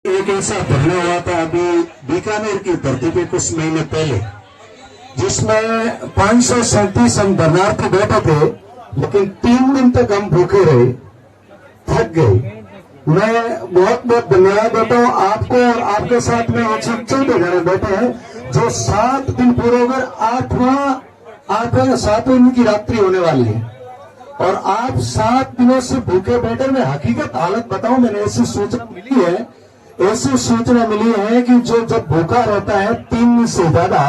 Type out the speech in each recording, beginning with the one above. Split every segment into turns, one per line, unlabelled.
एक ऐसा धरना हुआ था अभी बीकानेर की धरती पे कुछ महीने पहले, जिसमें 537 हम धरनार्थी बैठे थे, लेकिन 3 दिन तक हम भूखे रहे, थक गए। मैं बहुत बहुत धन्यवाद देता हूँ आपको और आपके साथ में 114 जने बैठे हैं जो 7 दिन पूरे हो गए। 8वां या 7वें दिन की रात्रि होने वाली है और आप 7 दिनों से भूखे बैठे। मैं हकीकत हालत बताऊं, मैंने ऐसी सूचना मिली है कि जो जब भूखा रहता है 3 दिन से ज्यादा,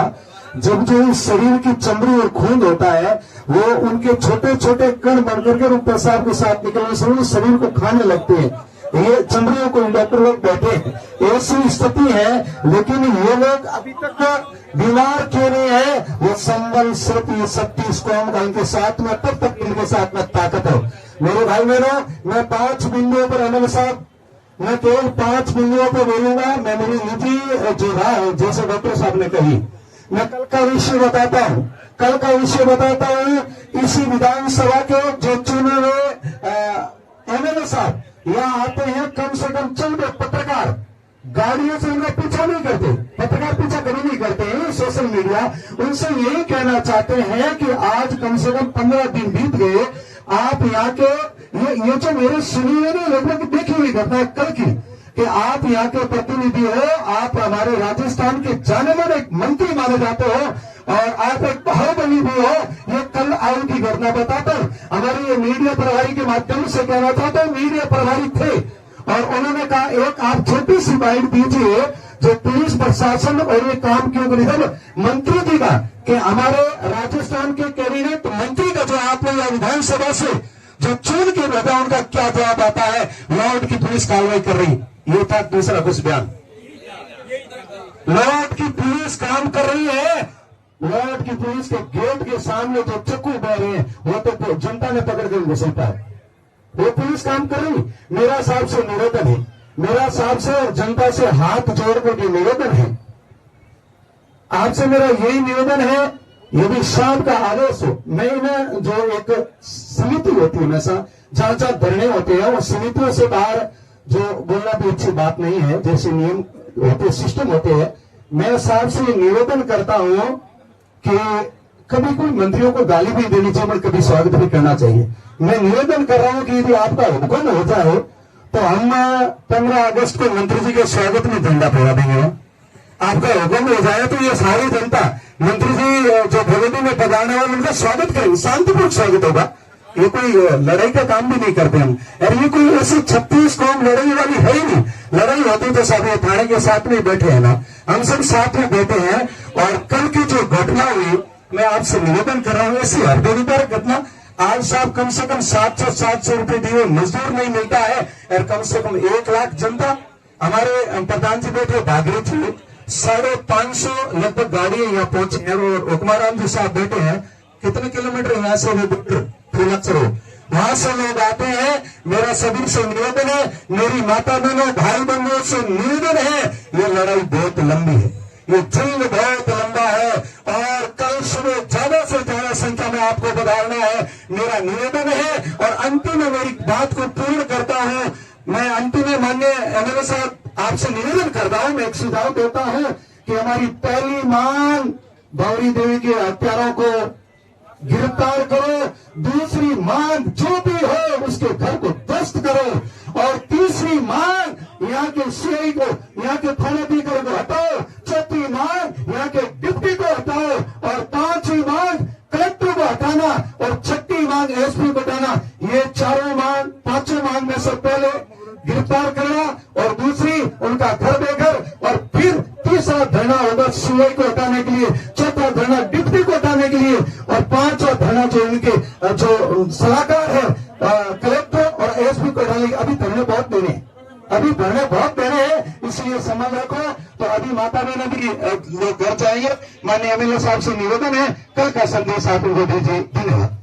जब जो शरीर की चमड़ी और खून होता है वो उनके छोटे छोटे कण बन करके वो पेशाब के साथ निकलने से शरीर को खाने लगते हैं। ये चमड़ियों को डॉक्टर लोग बैठे हैं, ऐसी स्थिति है। लेकिन ये लोग अभी तक बीमार क्यों नहीं है? वो संबल शक्ति स्ट्रॉन्ग का इनके साथ में, तब तक इनके साथ में ताकत है। मेरे भाई बहनों, मैं 5 बिंदुओं पर एमएलए साहब, मैं केवल 5 बिंदुओं पर बोलूंगा। मैं मेरी निजी जो राय, जैसे डॉक्टर साहब ने कही, मैं कल का विषय बताता हूँ। इसी विधानसभा के जो चुने हुए एमएलए साहब यहाँ आते हैं, कम से कम 14 पत्रकार गाड़ियों से उनका पीछा नहीं करते, पत्रकार पीछा कभी नहीं करते हैं। सोशल मीडिया उनसे यही कहना चाहते हैं कि आज कम से कम 15 दिन बीत गए, आप यहाँ के ये जो मेरे सुनी हुई नहीं, लगभग देखी हुई घटना कल की, कि आप यहाँ के प्रतिनिधि हो, आप हमारे राजस्थान के जाने माने एक मंत्री माने जाते हो और आप एक बाहुबली भी हो। ये कल आई की घटना बताता हूं। हमारे ये मीडिया प्रभारी के माध्यम से कहना चाहता हूं, मीडिया प्रभारी थे और उन्होंने कहा एक आप छोटी सी बाइट दीजिए जो पुलिस प्रशासन और ये काम क्यों करें मंत्री जी का, कि हमारे राजस्थान के कैबिनेट मंत्री का जो आपने यह विधानसभा से जो चुन के भेजा, उनका क्या जवाब आता है? लॉर्ड की पुलिस कार्रवाई कर रही, ये था दूसरा कुछ बयान। लॉर्ड की पुलिस काम कर रही है, लॉर्ड की पुलिस के गेट के सामने जो चक्कू बह रहे हैं वो तो जनता ने पकड़ के घुसता है, वो पुलिस काम कर रही। मेरा साहब से निवेदन है, मेरा साहब से और जनता से हाथ जोड़ कर निवेदन है, आपसे मेरा यही निवेदन है, यदि शाम का आदेश हो, मैं इन्हें जो एक समिति होती है हमेशा जहां जहां धरने होते हैं, वो समितियों से बाहर जो बोलना भी अच्छी बात नहीं है, जैसे नियम होते सिस्टम होते हैं। मैं साहब से निवेदन करता हूं कि कभी कोई मंत्रियों को गाली भी देनी चाहिए और कभी स्वागत भी करना चाहिए। मैं निवेदन कर रहा हूं कि यदि आपका हुक्म हो जाए तो हम 15 अगस्त को मंत्री जी के स्वागत में झंडा फहरा देंगे। आपका हुक्म हो जाए तो ये सारी जनता मंत्री जी जो भगवती में पधारने वाले उनका स्वागत करेंगे, शांतिपूर्ण स्वागत होगा। ये कोई लड़ाई का काम भी नहीं करते हम, और ये कोई ऐसी 36 कौम लड़ाई वाली है ही नहीं। लड़ाई होती तो सब थाने के साथ में बैठे हैं ना, हम सब साथ में बैठे हैं। और कल की जो घटना हुई, मैं आपसे निवेदन कर रहा हूँ, ऐसी हृदयविदारक घटना। आज साहब कम से कम 700 रुपए दिए मजदूर नहीं मिलता है, और कम से कम 1 लाख जनता, हमारे प्रधान जी बैठे भागरी थी, 550 लगभग गाड़ियां यहाँ पहुंची है और हुक्माराम जी साहब बैठे हैं। कितने किलोमीटर यहाँ से वहां से लोग आते हैं। मेरा सभी से निवेदन है, मेरी माता बहनों भाई बहनों से निवेदन है, ये लड़ाई बहुत लंबी है, ये जंग बहुत लंबा है और कल सुबह ज्यादा से ज्यादा संख्या में आपको बधाना है, मेरा निवेदन है। और अंतिम में मेरी बात को पूर्ण करता हूं, मैं अंतिम में माननीय एमएलए साहब आपसे निवेदन करता हूं, मैं एक सुझाव देता हूं कि हमारी पहली मांग गौरी देवी के हत्यारों को गिरफ्तार करो, दूसरी मांग जो भी हो उसके घर को ध्वस्त करो, और तीसरी मांग यहाँ के सीआई को, यहाँ के थानाधिकारी को हटाओ, चौथी मांग यहाँ के डिप्टी को हटाओ, और 5वीं मांग कलेक्टर को हटाना, और 6ठी मांग एसपी को हटाना। ये 4 मांग, 5वीं मांग में से पहले गिरफ्तार करना और दूसरी उनका घर बेघर, और फिर तीसरा धरना होगा सीआई को हटाने के लिए, चौथा धरना डिप्टी को हटाने के लिए, और 5वां धरना जो इनके जो सलाहकार है कलेक्टर और एसपी को हटाने के। अभी धरने बहुत देने हैं, इसलिए समझ रखो। तो अभी माता बहन भी लोग घर जाएंगे। माननीय एमएलए साहब से निवेदन है, कल का संदेश आप उनको दीजिए। धन्यवाद।